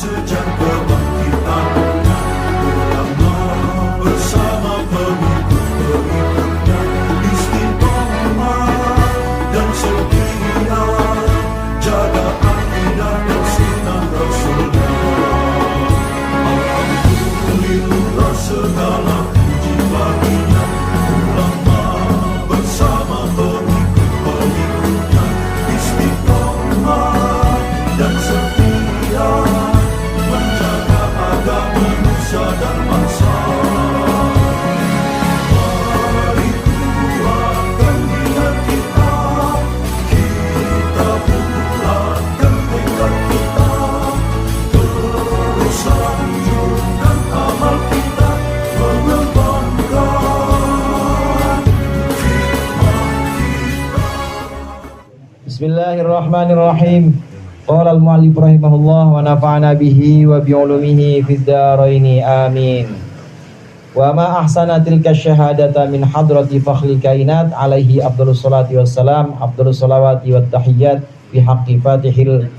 sejak kebangkitannya, ulama bersama pengikut-pengikutnya istiqomah dan setia jaga akidah dan sunnah Rasulnya. Alhamdulillah segala puji baginya, ulama bersama pengikut-pengikutnya istiqomah dan setia menjaga agama Nusa dan bangsa. Mari kuatkan niat kita, kita bulatkan tekad kita, terus lanjutkan amal kita, mengembangkan hikmah kita. Bismillahirrahmanirrahim. Qala al-mu'allif rahimahullah wa nafa'ana bihi wa bi'ulumihi fid dharaini amin. Wa ma ahsana tilka syahadata min hadrati fakhlil kainat alaihi afdhalus salati wassalam, afdhalus salawati wat tahiyyat fi haqqi fatihil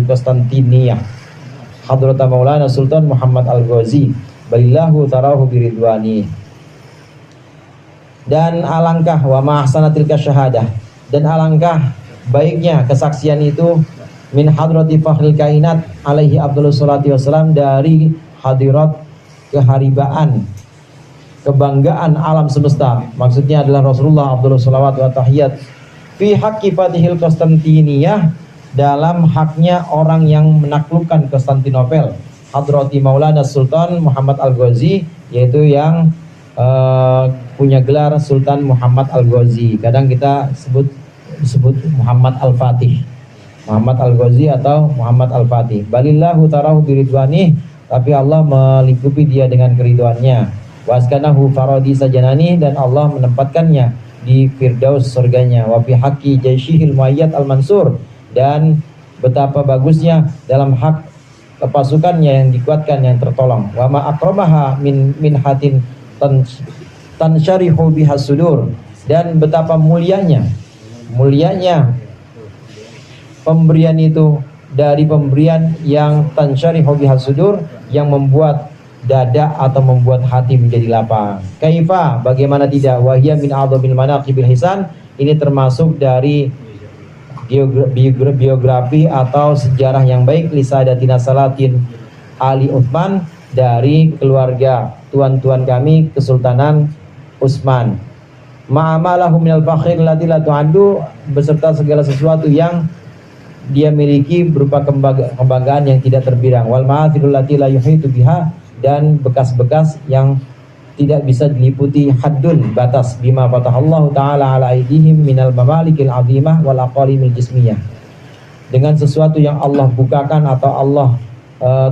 Konstantiniyah Hadrata Maulana Sultan Muhammad Al-Ghazi balillahu tarahu biridwani. Dan alangkah wa ma ahsana tilka syahadah, dan alangkah baiknya kesaksian itu min hadrati fakhril kainat alaihi afdhalus salati wassalam, dari hadirat keharibaan, kebanggaan alam semesta, maksudnya adalah Rasulullah afdhalus salawat wa tahiyat fi haqqi fatihil Konstantiniyah, dalam haknya orang yang menaklukkan Konstantinopel, hadrati Maulana Sultan Muhammad Al-Ghazi, yaitu yang punya gelar Sultan Muhammad Al-Ghazi. Kadang kita disebut Muhammad Al-Fatih, Muhammad Al-Ghazi atau Muhammad Al-Fatih. Balillahu tarahu biridwani, tapi Allah melingkupi dia dengan keridhoannya. Waskanahu faradi sajanani, dan Allah menempatkannya di firdaus surganya. Wa fi haqqi jaisyihil muayyad al-mansur, dan betapa bagusnya dalam hak pasukannya yang dikuatkan, yang tertolong. Wa ma akramaha min hatin tansyarihu bihas sudur, dan betapa mulianya pemberian itu, dari pemberian yang tansyarihu bihas sudur, yang membuat dada atau membuat hati menjadi lapang. Kaifa, bagaimana tidak, wahya min a'dhamil manaqibil hisan, ini termasuk dari biografi atau sejarah yang baik li Sadatina Salatin Ali Utsman, dari keluarga tuan-tuan kami Kesultanan Utsman. Ma'amalahu minal fakhir lati la tu'addu, beserta segala sesuatu yang dia miliki berupa kebanggaan yang tidak terbilang. Wal ma'athirul lati la yuhitu biha, dan bekas-bekas yang tidak bisa diliputi haddun, batas, bima fatahallahu ta'ala ala aidihim minal mamalikil azimah wal aqalimil jismiyah, dengan sesuatu yang Allah bukakan atau Allah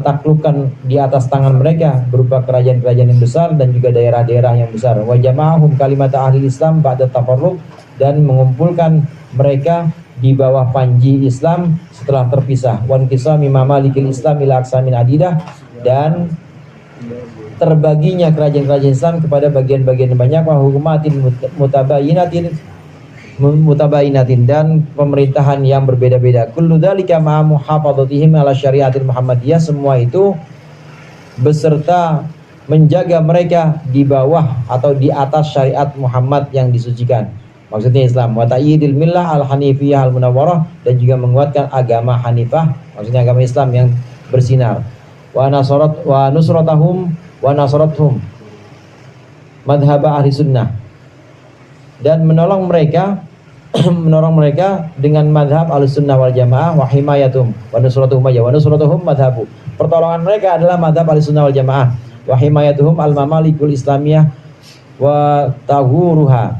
taklukkan di atas tangan mereka, berupa kerajaan-kerajaan yang besar dan juga daerah-daerah yang besar. Wa jama'ahum kalimat ahli Islam ba'da tafarruq, dan mengumpulkan mereka di bawah panji Islam setelah terpisah. Wan kisami mamalikil Islam ila aqsamin adidah, dan terbaginya kerajaan-kerajaan Islam kepada bagian-bagian banyak. Wa hukumatin mutabayinatin, dan pemerintahan yang berbeda-beda. Kullu dzalika ma'a muhafadzatihim ala syariatil Muhammadiyah, semua itu beserta menjaga mereka di bawah atau di atas syariat Muhammad yang disucikan, maksudnya Islam. Wa ta'yidil millah al-hanifiyah al-munawwarah, dan juga menguatkan agama Hanifah, maksudnya agama Islam yang bersinar. Wa nusratuhum madhhab ahli sunnah, dan menolong mereka dengan madhab al-sunnah wal jamaah. Wa himayatum wa nusratuhum madhabu, pertolongan mereka adalah madhab al-sunnah wal jamaah. Wa himayatuhum al-mamalikul islamiyah wa tahuruha,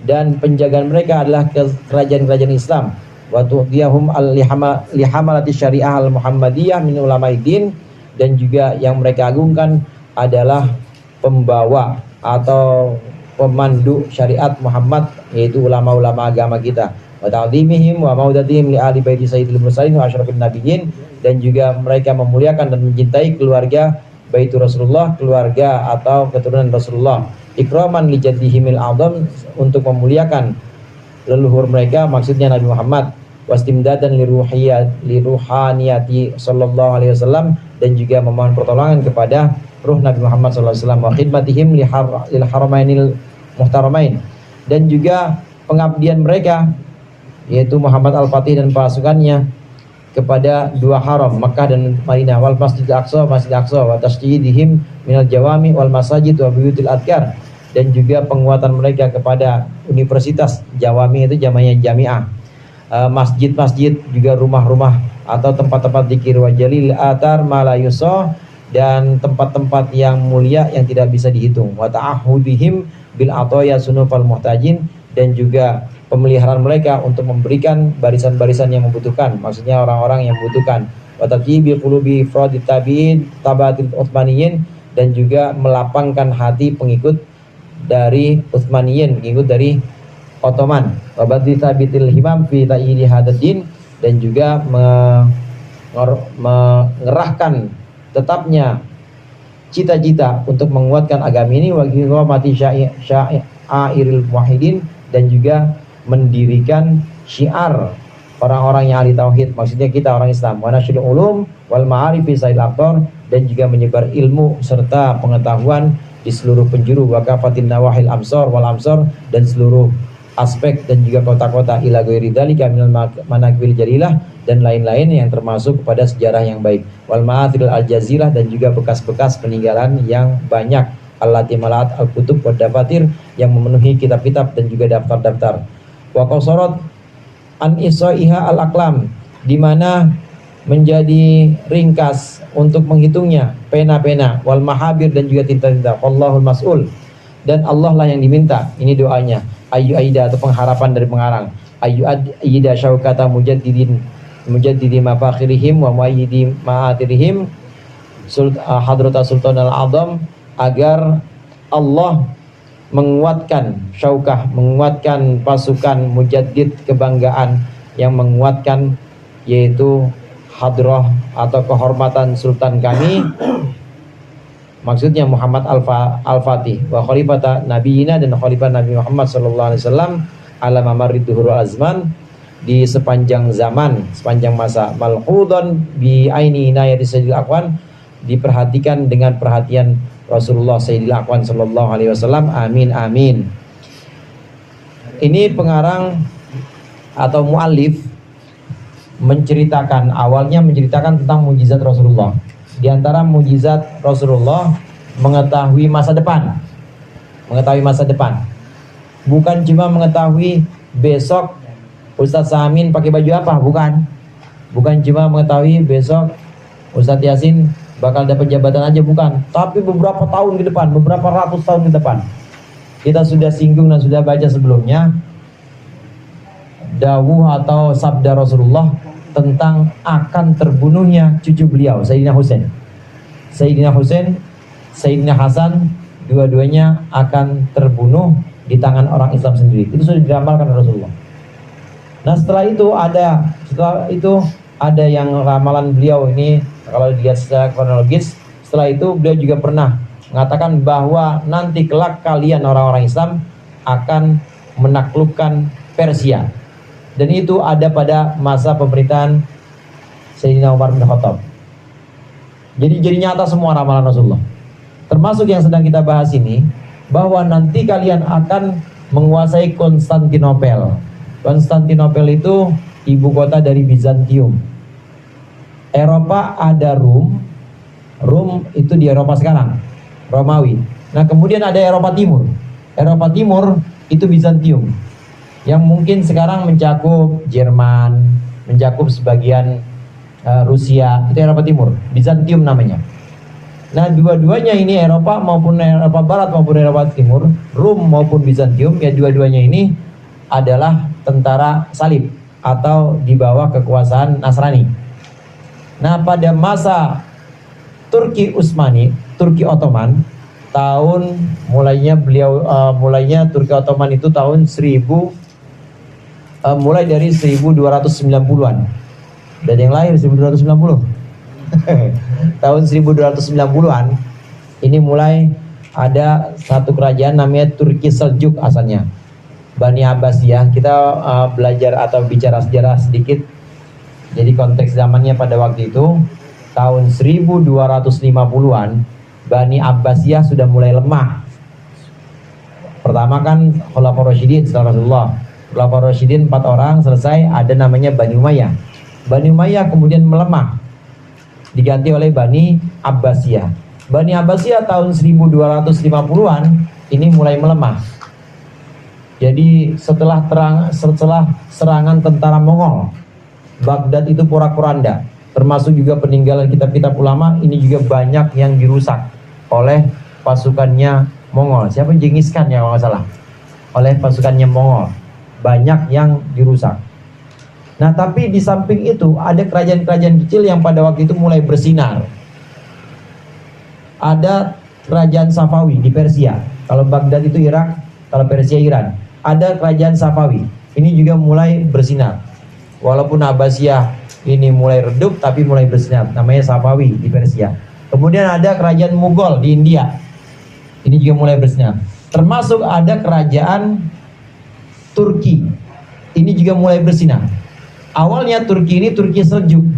dan penjagaan mereka adalah kerajaan-kerajaan Islam. Wa tuhdiyahum lihamalati syariah al-muhammadiyah min ulamaidin, dan juga yang mereka agungkan adalah pembawa atau pemandu syariat Muhammad, yaitu ulama-ulama agama kita. Wa ta'dhimihim wa maudatihim li ahli baiti sayyidil mursalin wa asyrafin nabiyyin, dan juga mereka memuliakan dan mencintai keluarga Baitur Rasulullah, keluarga atau keturunan Rasulullah. Ikraman li jaddihimil a'zam, untuk memuliakan leluhur mereka, maksudnya Nabi Muhammad. wastimdadan liruhaniyati sallallahu alaihi wasallam, dan juga memohon pertolongan kepada ruh Nabi Muhammad sallallahu alaihi wasallam, wa khidmatihim lil haramainil muhtaramain, dan juga pengabdian mereka yaitu Muhammad Al-Fatih dan pasukannya kepada dua haram Makkah dan Madinah, wal Masjidil Aqsa, Masjid Aqsa, wa tasjidihim minal jawami wal masajid wa buyutil adkar, dan juga penguatan mereka kepada universitas. Jawami itu jamanya jamiah, masjid-masjid, juga rumah-rumah atau tempat-tempat dzikir, wa jalil atar malayuso, dan tempat-tempat yang mulia yang tidak bisa dihitung, wa ta'ahudihim bil atoya sunufal muhtajin, dan juga pemeliharaan mereka untuk memberikan barisan-barisan yang membutuhkan, maksudnya orang-orang yang membutuhkan, wa tatibi qulubi ifradit tabi'in tabatil utsmaniyin, dan juga melapangkan hati pengikut dari Utsmaniyin, pengikut dari Ottoman, wa badli tabitil himam fi ta'idi hadaddin, dan juga mengerahkan tetapnya cita-cita untuk menguatkan agama ini, wa mati syairil muwahhidin, dan juga mendirikan syiar orang-orang yang ahli tauhid, maksudnya kita orang Islam, wa nasyrul ulum wal ma'arif fi sail aqtar, dan juga menyebar ilmu serta pengetahuan di seluruh penjuru, wa kafatin nawahil amsar wal amsar, dan seluruh aspek dan juga kota-kota, ila ghairi dzalika minal manaqibil jalilah, dan lain-lain yang termasuk kepada sejarah yang baik, wal ma'athil al jazirah, dan juga bekas-bekas peninggalan yang banyak, allati malat al kutub wa dafatir, yang memenuhi kitab-kitab dan juga daftar-daftar, wa qasarat an isaiha al aqlam, di mana menjadi ringkas untuk menghitungnya pena-pena, wal mahabir, dan juga tinta-tinta, wallahul mas'ul, dan Allah lah yang diminta. Ini doanya, ayu aida atau pengharapan dari pengarang, ayu aida syaukata mujaddidin mafakhirihim wa muayyidi ma'atirihim hadrata sultan al-azam, agar Allah menguatkan syaukah, menguatkan pasukan mujaddid, kebanggaan yang menguatkan, yaitu hadrah atau kehormatan sultan kami, maksudnya Muhammad Al-Fatih, wa khalifata nabiyina, dan khalifah Nabi Muhammad sallallahu alaihi wasallam, ala mamarrid duhurul azman, di sepanjang zaman, sepanjang masa, malhudon bi aini inayati sayyidil aqwan, diperhatikan dengan perhatian Rasulullah Sayyidil Aqwan sallallahu alaihi wasallam, amin amin. Ini pengarang atau muallif menceritakan, awalnya menceritakan tentang mukjizat Rasulullah. Di antara mukjizat Rasulullah mengetahui masa depan. Mengetahui masa depan. Bukan cuma mengetahui besok Ustadz Samin pakai baju apa, bukan. Bukan cuma mengetahui besok Ustadz Yasin bakal dapat jabatan aja, bukan. Tapi beberapa tahun ke depan, beberapa ratus tahun ke depan. Kita sudah singgung dan sudah baca sebelumnya dawuh atau sabda Rasulullah tentang akan terbunuhnya cucu beliau, Sayyidina Husain. Sayyidina Husain, Sayyidina Hasan, dua-duanya akan terbunuh di tangan orang Islam sendiri. Itu sudah diramalkan Rasulullah. Nah, setelah itu ada yang ramalan beliau ini, kalau dilihat secara kronologis, setelah itu beliau juga pernah mengatakan bahwa nanti kelak kalian orang-orang Islam akan menaklukkan Persia. Dan itu ada pada masa pemerintahan Sayyidina Umar bin Khattab. Jadi nyata semua ramalan Rasulullah. Termasuk yang sedang kita bahas ini, bahwa nanti kalian akan menguasai Konstantinopel. Konstantinopel itu ibu kota dari Bizantium. Eropa ada Rum itu di Eropa sekarang, Romawi. Nah, kemudian ada Eropa Timur. Eropa Timur itu Bizantium, yang mungkin sekarang mencakup Jerman, mencakup sebagian Rusia, itu Eropa Timur, Bizantium namanya. Nah, dua-duanya ini, Eropa maupun Eropa Barat maupun Eropa Timur, Rum maupun Bizantium, ya dua-duanya ini adalah tentara salib atau di bawah kekuasaan Nasrani. Nah, pada masa Turki Utsmani, Turki Ottoman, mulainya Turki Ottoman itu tahun mulai dari 1290-an. Dan yang lahir 1290. Tahun 1290-an ini mulai ada satu kerajaan namanya Turki Seljuk asalnya. Bani Abbasiyah. Kita belajar atau bicara sejarah sedikit. Jadi konteks zamannya pada waktu itu tahun 1250-an, Bani Abbasiyah sudah mulai lemah. Pertama kan Khulafaur Rasyidin setelah Rasulullah. Khulafaur Rasyidin 4 orang selesai, ada namanya Bani Umayyah. Bani Umayyah kemudian melemah, diganti oleh Bani Abbasiyah. Bani Abbasiyah tahun 1250-an ini mulai melemah. Jadi setelah serangan tentara Mongol, Baghdad itu porak-poranda, termasuk juga peninggalan kitab-kitab ulama, ini juga banyak yang dirusak oleh pasukannya Mongol. Siapa Genghis Khan ya kalau nggak salah, oleh pasukannya Mongol, banyak yang dirusak. Nah tapi di samping itu ada kerajaan-kerajaan kecil yang pada waktu itu mulai bersinar. Ada kerajaan Safawi di Persia. Kalau Baghdad itu Irak, kalau Persia Iran. Ada kerajaan Safawi. Ini juga mulai bersinar. Walaupun Abbasiyah ini mulai redup, tapi mulai bersinar. Namanya Safawi di Persia. Kemudian ada kerajaan Mughal di India. Ini juga mulai bersinar. Termasuk ada kerajaan Turki. Ini juga mulai bersinar. Awalnya Turki ini Turki Seljuk.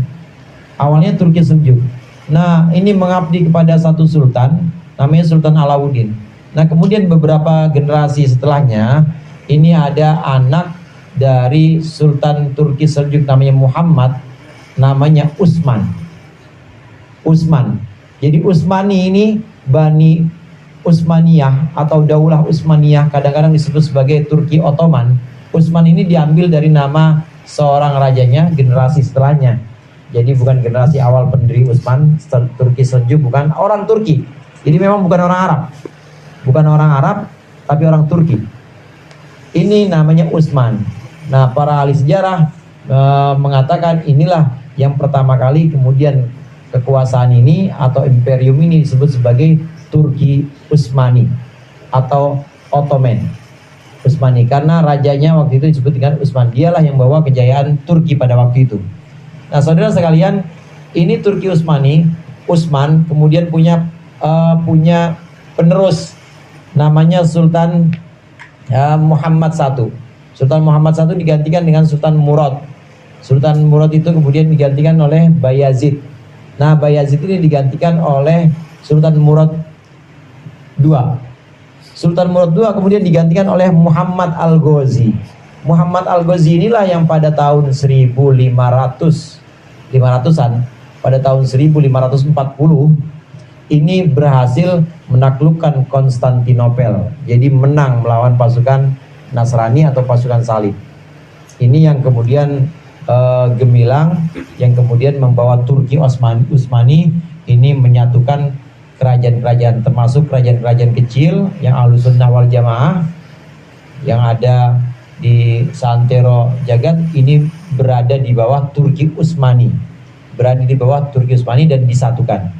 Awalnya Turki Seljuk. Nah, ini mengabdi kepada satu sultan, namanya Sultan Alauddin. Nah, kemudian beberapa generasi setelahnya, ini ada anak dari Sultan Turki Seljuk namanya Muhammad, namanya Utsman. Utsman. Jadi Utsmani ini Bani Utsmaniyah atau Daulah Utsmaniyah, kadang-kadang disebut sebagai Turki Ottoman. Utsman ini diambil dari nama seorang rajanya generasi setelahnya. Jadi bukan generasi awal pendiri Utsman, Turki Seljuk, bukan orang Turki. Jadi memang bukan orang Arab. Bukan orang Arab, tapi orang Turki. Ini namanya Utsman. Nah, para ahli sejarah mengatakan inilah yang pertama kali kemudian kekuasaan ini atau imperium ini disebut sebagai Turki Utsmani atau Ottoman Utsmani, karena rajanya waktu itu disebut dengan Utsman. Dialah yang bawa kejayaan Turki pada waktu itu. Nah, saudara sekalian, ini Turki Utsmani, Utsman kemudian punya penerus namanya Sultan Muhammad I. Sultan Muhammad I digantikan dengan Sultan Murad. Sultan Murad itu kemudian digantikan oleh Bayazid. Nah, Bayazid ini digantikan oleh Sultan Murad II. Sultan Murad II kemudian digantikan oleh Muhammad Al-Ghazi. Muhammad Al-Ghazi inilah yang pada tahun 500-an, pada tahun 1540 ini berhasil menaklukkan Konstantinopel. Jadi menang melawan pasukan Nasrani atau pasukan Salib. Ini yang kemudian gemilang, yang kemudian membawa Turki Utsmani ini menyatukan kerajaan-kerajaan, termasuk kerajaan-kerajaan kecil yang Ahlus Sunnah wal Jamaah yang ada di Santero Jagat ini berada di bawah Turki Utsmani, berada di bawah Turki Utsmani dan disatukan.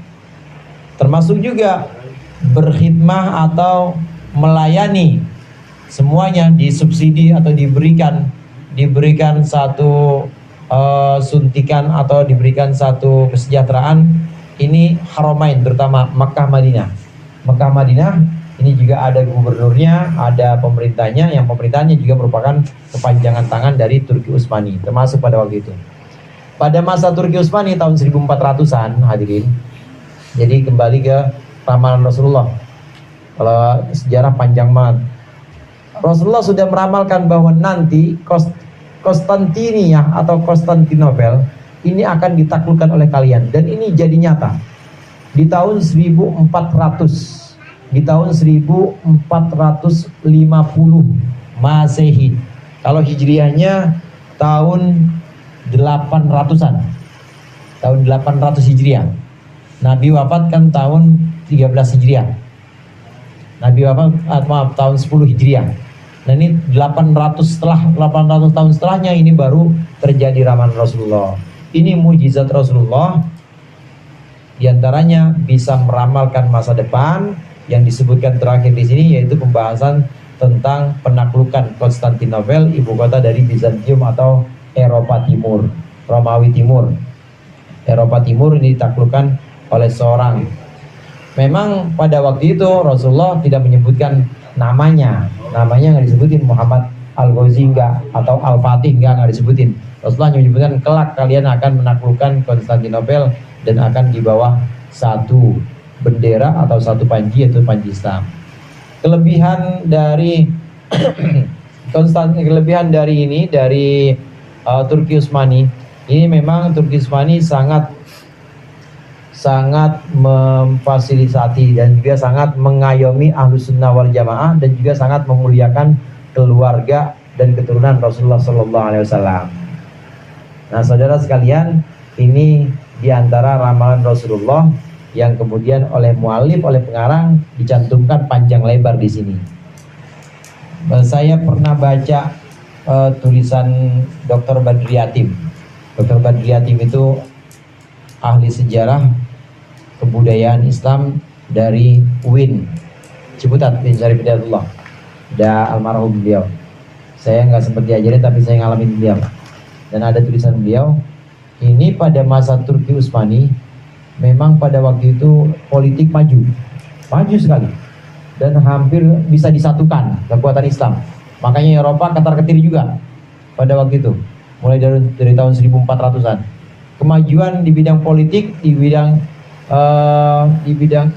Termasuk juga berkhidmah atau melayani, semuanya disubsidi atau diberikan satu suntikan atau diberikan satu kesejahteraan. Ini Haramain, terutama Makkah Madinah. Makkah Madinah ini juga ada gubernurnya, ada pemerintahnya, yang pemerintahnya juga merupakan kepanjangan tangan dari Turki Utsmani, termasuk pada waktu itu. Pada masa Turki Utsmani tahun 1400-an, hadirin. Jadi kembali ke ramalan Rasulullah. Kalau sejarah panjang banget. Rasulullah sudah meramalkan bahwa nanti Konstantinia atau Konstantinopel ini akan ditaklukkan oleh kalian, dan ini jadi nyata. Di tahun 1400, di tahun 1450 Masehi. Kalau Hijriahnya tahun 800-an. Tahun 800 Hijriah. Nabi wafat kan tahun 13 Hijriah. Nabi wafat tahun 10 Hijriah. Nah, ini 800 tahun setelahnya ini baru terjadi ramalan Rasulullah. Ini mujizat Rasulullah. Di antaranya bisa meramalkan masa depan. Yang disebutkan terakhir di sini yaitu pembahasan tentang penaklukan Konstantinopel, ibu kota dari Bizantium atau Eropa Timur, Romawi Timur. Eropa Timur ini ditaklukkan oleh seorang. Memang pada waktu itu Rasulullah tidak menyebutkan namanya nggak disebutin, Muhammad Al-Ghazi enggak, atau Al-Fatih enggak disebutin. Rasulullah menyebutkan kelak kalian akan menaklukkan Konstantinopel dan akan di bawah satu bendera atau satu panji, yaitu panji Islam. Kelebihan dari kelebihan dari ini dari Turki Utsmani ini, memang Turki Utsmani sangat memfasilitasi dan juga sangat mengayomi Ahlus Sunnah wal Jamaah, dan juga sangat memuliakan keluarga dan keturunan Rasulullah Sallallahu Alaihi Wasallam. Nah, saudara sekalian, ini diantara ramalan Rasulullah yang kemudian oleh mualif, oleh pengarang dicantumkan panjang lebar di sini. Saya pernah baca tulisan Dr. Badri Yatim. Dr. Badri Yatim itu ahli sejarah kebudayaan Islam dari UIN Ciputat, bin Syarif Hidayatullah. Udah almarhum beliau. Saya nggak sempat diajarin, tapi saya ngalamin beliau. Dan ada tulisan beliau, ini pada masa Turki Utsmani, memang pada waktu itu politik maju sekali, dan hampir bisa disatukan kekuatan Islam. Makanya Eropa ketar-ketir juga pada waktu itu, mulai dari tahun 1400-an. Kemajuan di bidang politik, di bidang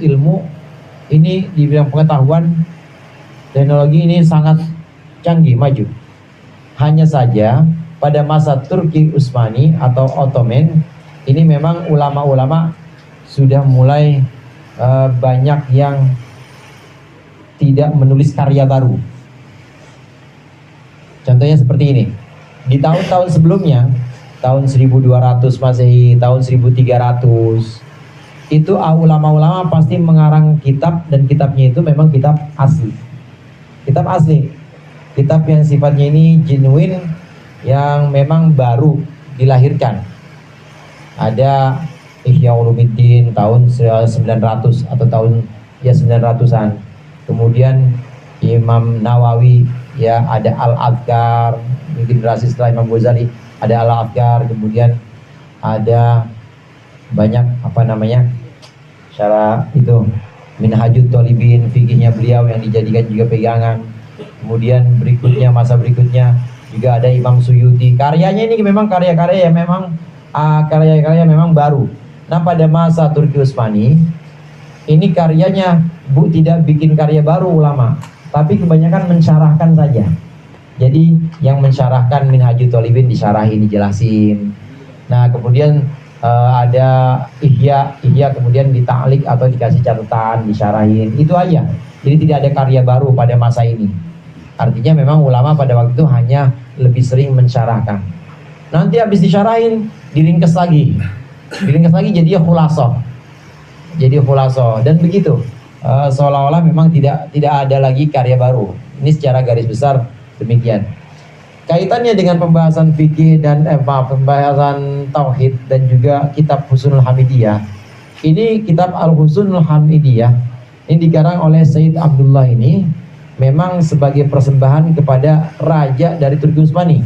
ilmu, ini di bidang pengetahuan, teknologi ini sangat canggih, maju. Hanya saja pada masa Turki Utsmani atau Ottoman ini memang ulama-ulama sudah mulai banyak yang tidak menulis karya baru. Contohnya seperti ini. Di tahun-tahun sebelumnya, tahun 1200 Masehi, tahun 1300, itu ulama-ulama pasti mengarang kitab, dan kitabnya itu memang kitab asli. Kitab asli. Kitab yang sifatnya ini genuine, yang memang baru dilahirkan. Ada Ihya Ulumuddin tahun 900 atau tahun 900-an. Kemudian Imam Nawawi, ya, ada Al-Adhkar, generasi setelah Imam Ghazali ada Al-Adhkar, kemudian ada banyak syarah itu Minhajut Thalibin, fikihnya beliau yang dijadikan juga pegangan. Kemudian berikutnya, masa berikutnya juga ada Imam Suyuti. Karyanya ini memang karya-karya yang memang baru. Nah, pada masa Turki Utsmani ini karyanya tidak bikin karya baru ulama, tapi kebanyakan mensyarahkan saja. Jadi yang mensyarahkan Minhajut Thalibin disyarahin, dijelasin. Nah, kemudian ada Ihya kemudian ditaklik atau dikasih catatan, disyarahin. Itu aja. Jadi tidak ada karya baru pada masa ini. Artinya memang ulama pada waktu itu hanya lebih sering mensyarahkan. Nanti habis disyarahin, diringkes lagi jadinya khulasoh. Dan begitu. Seolah-olah memang tidak ada lagi karya baru. Ini secara garis besar demikian. Kaitannya dengan pembahasan fikih dan pembahasan tauhid dan juga kitab Husnul Hamidiyah. Ini kitab Al-Husnul Hamidiyah ini dikarang oleh Sayyid Abdullah ini memang sebagai persembahan kepada raja dari Turki Utsmani.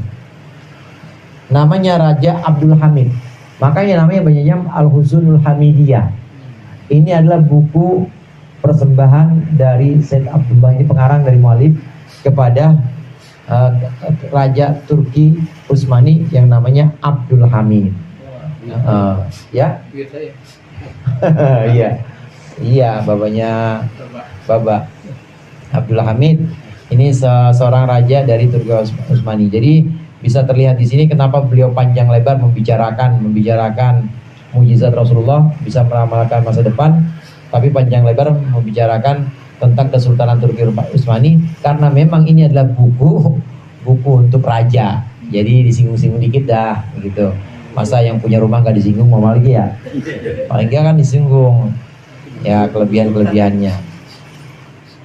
Namanya Raja Abdul Hamid. Makanya namanya banyaknya Al-Husnul Hamidiyah. Ini adalah buku persembahan dari Sayyid Abdullah ini, pengarang dari mualif, kepada Raja Turki Utsmani yang namanya Abdul Hamid. Ya? Iya, babanya Baba Abdul Hamid ini seorang raja dari Turki Utsmani. Jadi bisa terlihat di sini kenapa beliau panjang lebar membicarakan mukjizat Rasulullah, bisa meramalkan masa depan, tapi panjang lebar membicarakan tentang Kesultanan Turki Utsmani, karena memang ini adalah buku untuk raja. Jadi disinggung-singgung dikit dah gitu. Masa yang punya rumah nggak disinggung, mau lagi ya? Paling nggak kan disinggung ya kelebihan-kelebihannya.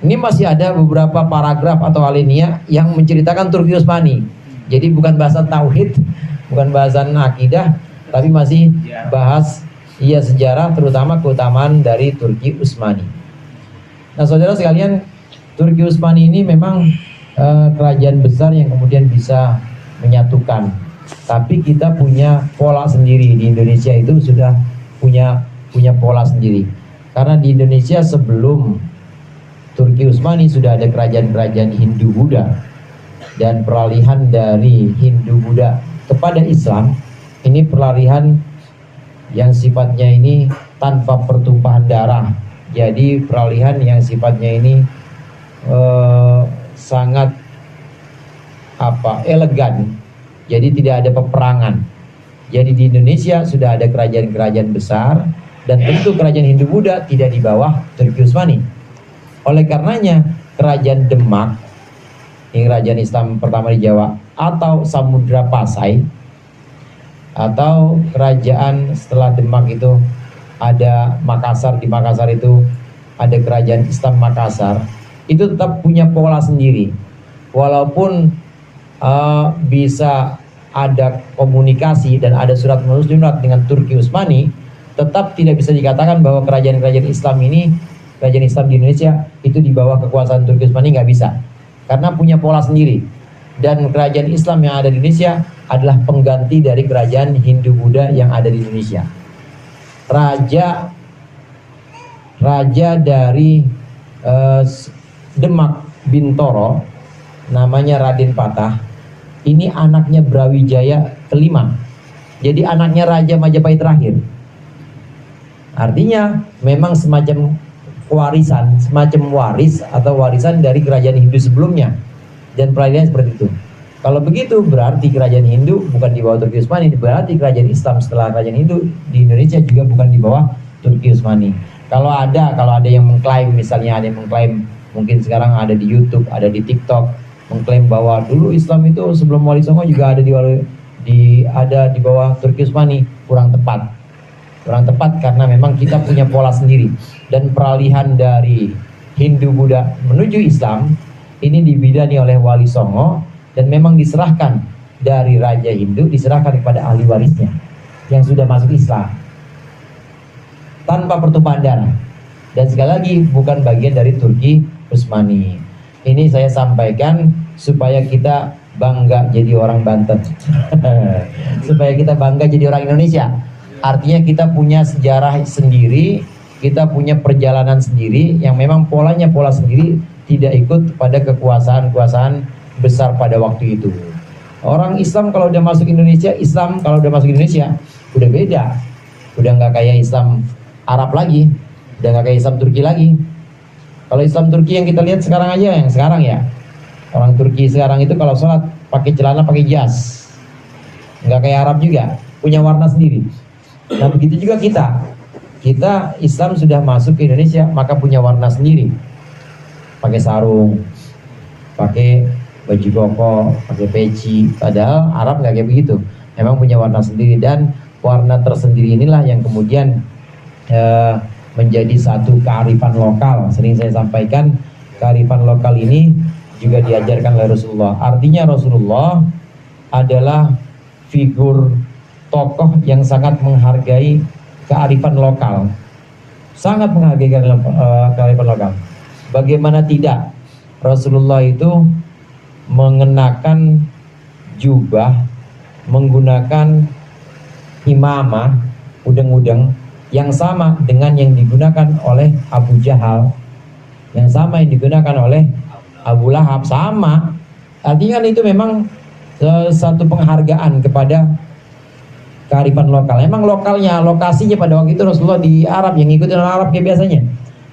Ini masih ada beberapa paragraf atau alinea yang menceritakan Turki Utsmani. Jadi bukan bahasan tauhid, bukan bahasan akidah, tapi masih bahas sejarah, terutama keutamaan dari Turki Utsmani. Nah, saudara sekalian, Turki Utsmani ini memang kerajaan besar yang kemudian bisa menyatukan. Tapi kita punya pola sendiri di Indonesia, itu sudah punya pola sendiri. Karena di Indonesia sebelum Turki Utsmani sudah ada kerajaan-kerajaan Hindu Buddha. dan peralihan dari Hindu Buddha kepada Islam ini peralihan yang sifatnya ini tanpa pertumpahan darah. Jadi peralihan yang sifatnya ini sangat elegan. Jadi tidak ada peperangan. Jadi di Indonesia sudah ada kerajaan-kerajaan besar, dan tentu kerajaan Hindu Buddha tidak di bawah Turki Utsmani. Oleh karenanya kerajaan Demak, ini kerajaan Islam pertama di Jawa, atau Samudra Pasai, atau kerajaan setelah Demak itu ada Makassar. Di Makassar itu ada kerajaan Islam Makassar, itu tetap punya pola sendiri. Walaupun bisa ada komunikasi dan ada surat menyurat dengan Turki Utsmani, tetap tidak bisa dikatakan bahwa kerajaan-kerajaan Islam ini, kerajaan Islam di Indonesia itu di bawah kekuasaan Turki Utsmani, nggak bisa, karena punya pola sendiri. Dan kerajaan Islam yang ada di Indonesia adalah pengganti dari kerajaan Hindu Buddha yang ada di Indonesia. Raja dari Demak Bintoro namanya Raden Patah. Ini anaknya Brawijaya kelima. Jadi anaknya Raja Majapahit terakhir. Artinya memang semacam warisan, semacam waris atau warisan dari kerajaan Hindu sebelumnya. Dan peralihan seperti itu. Kalau begitu berarti kerajaan Hindu bukan di bawah Turki Utsmani, berarti kerajaan Islam setelah kerajaan Hindu di Indonesia juga bukan di bawah Turki Utsmani. Kalau ada yang mengklaim, misalnya ada yang mengklaim, mungkin sekarang ada di YouTube, ada di TikTok, mengklaim bahwa dulu Islam itu sebelum Wali Songo juga ada di bawah Turki Utsmani, kurang tepat. Kurang tepat karena memang kita punya pola sendiri, dan peralihan dari Hindu Buddha menuju Islam ini dibidani oleh Wali Songo, dan memang diserahkan dari Raja Hindu, diserahkan kepada ahli warisnya yang sudah masuk Islam tanpa pertumpahan darah, dan sekali lagi bukan bagian dari Turki Utsmani. Ini saya sampaikan supaya kita bangga jadi orang Banten. Supaya kita bangga jadi orang Indonesia. Artinya kita punya sejarah sendiri, kita punya perjalanan sendiri yang memang polanya pola sendiri, tidak ikut pada kekuasaan-kekuasaan besar pada waktu itu. Orang Islam kalau udah masuk Indonesia, udah beda. Udah nggak kayak Islam Arab lagi, udah nggak kayak Islam Turki lagi. Kalau Islam Turki yang kita lihat sekarang aja, yang sekarang ya, orang Turki sekarang itu kalau sholat pakai celana, pakai jas, nggak kayak Arab juga, punya warna sendiri. Nah begitu juga kita Islam sudah masuk ke Indonesia, maka punya warna sendiri, pakai sarung, pakai baju koko, pakai peci. Padahal Arab nggak kayak begitu, memang punya warna sendiri, dan warna tersendiri inilah yang kemudian menjadi satu kearifan lokal. Sering saya sampaikan, kearifan lokal ini juga diajarkan oleh Rasulullah. Artinya Rasulullah adalah figur tokoh yang sangat menghargai kearifan lokal, sangat menghargai kearifan lokal. Bagaimana tidak, Rasulullah itu mengenakan jubah, menggunakan imamah, udeng-udeng yang sama dengan yang digunakan oleh Abu Jahal, yang sama yang digunakan oleh Abu Lahab, sama. Artinya kan itu memang satu penghargaan kepada kearifan lokal. Emang lokalnya, lokasinya pada waktu itu Rasulullah di Arab, yang ngikutin orang Arab kayak biasanya.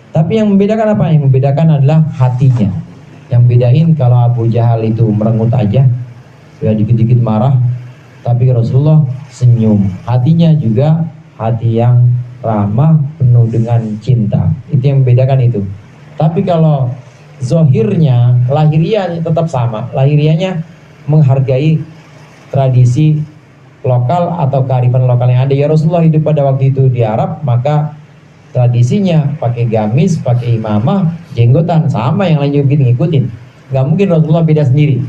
Tapi yang membedakan apa? Yang membedakan adalah hatinya. Yang bedain kalau Abu Jahal itu merengut aja, ya dikit-dikit marah, tapi Rasulullah senyum. Hatinya juga hati yang ramah, penuh dengan cinta. Itu yang membedakan itu. Tapi kalau zohirnya, lahiriahnya tetap sama. Lahiriahnya menghargai tradisi lokal atau kearifan lokal yang ada. Ya Rasulullah hidup pada waktu itu di Arab, maka tradisinya pakai gamis, pakai imamah, jenggotan, sama yang lain juga ngikutin. Nggak mungkin Rasulullah beda sendiri.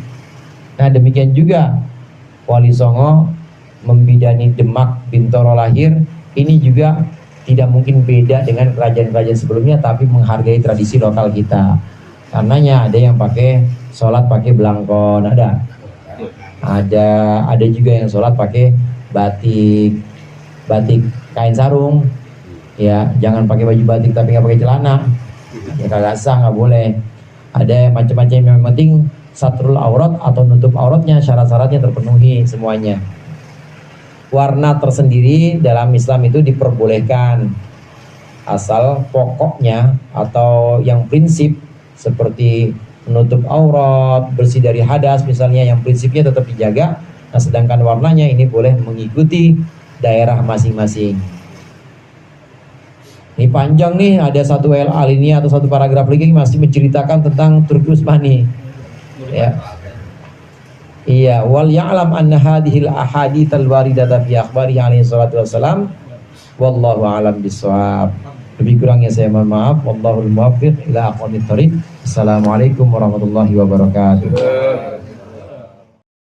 Nah demikian juga Wali Songo membidani Demak Bintoro lahir, ini juga tidak mungkin beda dengan kerajaan-kerajaan sebelumnya, tapi menghargai tradisi lokal kita. Karenanya ada yang pakai sholat pakai belangkon, ada juga yang sholat pakai batik kain sarung, ya jangan pakai baju batik tapi nggak pakai celana, ya kagak sah, nggak boleh. Ada macam-macam, yang penting satrul aurat atau nutup auratnya, syarat-syaratnya terpenuhi semuanya. Warna tersendiri dalam Islam itu diperbolehkan, asal pokoknya atau yang prinsip seperti menutup aurat, bersih dari hadas misalnya, yang prinsipnya tetap dijaga. Nah, sedangkan warnanya ini boleh mengikuti daerah masing-masing. Ini panjang nih, ada satu alinea atau satu paragraf lagi masih menceritakan tentang Turki Utsmani. Ya. Iya, wal ya'lam anna hadhil ahaditsal waridata fi akhbari alaihi salatu wassalam wallahu a'lam bissawab. Lebih kurangnya saya mohon maaf. Wallahul muwaffiq ila aqwamit thoriq. Assalamualaikum warahmatullahi wabarakatuh.